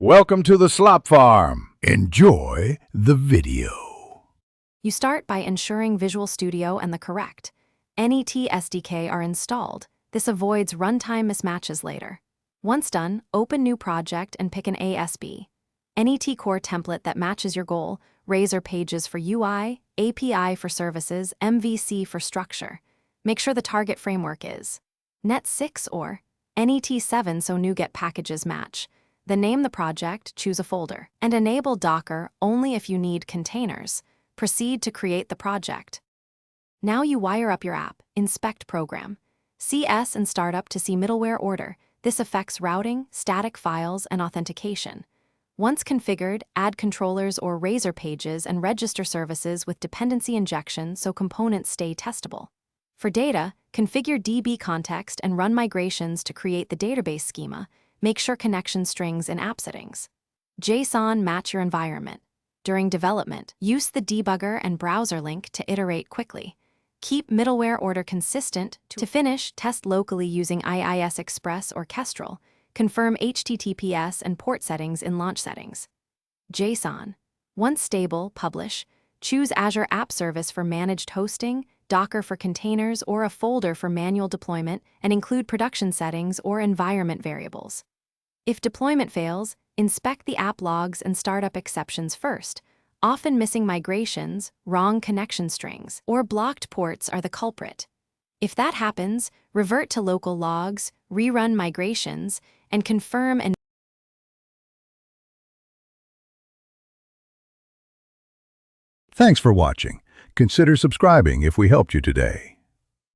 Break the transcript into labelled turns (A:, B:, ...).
A: Welcome to the Slop Farm. Enjoy the video.
B: You start by ensuring Visual Studio and the correct NET SDK are installed. This avoids runtime mismatches later. Once done, open New Project and pick an ASB. NET Core template that matches your goal, Razor Pages for UI, API for services, MVC for structure. Make sure the target framework is Net 6 or NET 7 so NuGet packages match. Then name the project, choose a folder, and enable Docker only if you need containers. Proceed to create the project. Now you wire up your app, inspect program. CS and startup to see middleware order. This affects routing, static files, and authentication. Once configured, add controllers or Razor Pages and register services with dependency injection so components stay testable. For data, configure DB context and run migrations to create the database schema. Make sure connection strings in app settings. JSON match your environment. During development, use the debugger and browser link to iterate quickly. Keep middleware order consistent. To finish, test locally using IIS Express or Kestrel. Confirm HTTPS and port settings in launch settings. JSON. Once stable, publish. Choose Azure App Service for managed hosting, Docker for containers, or a folder for manual deployment, and include production settings or environment variables. If deployment fails, inspect the app logs and startup exceptions first. Often missing migrations, wrong connection strings, or blocked ports are the culprit. If that happens, revert to local logs, rerun migrations, and confirm and
A: Thanks for watching. Consider subscribing if we helped you today.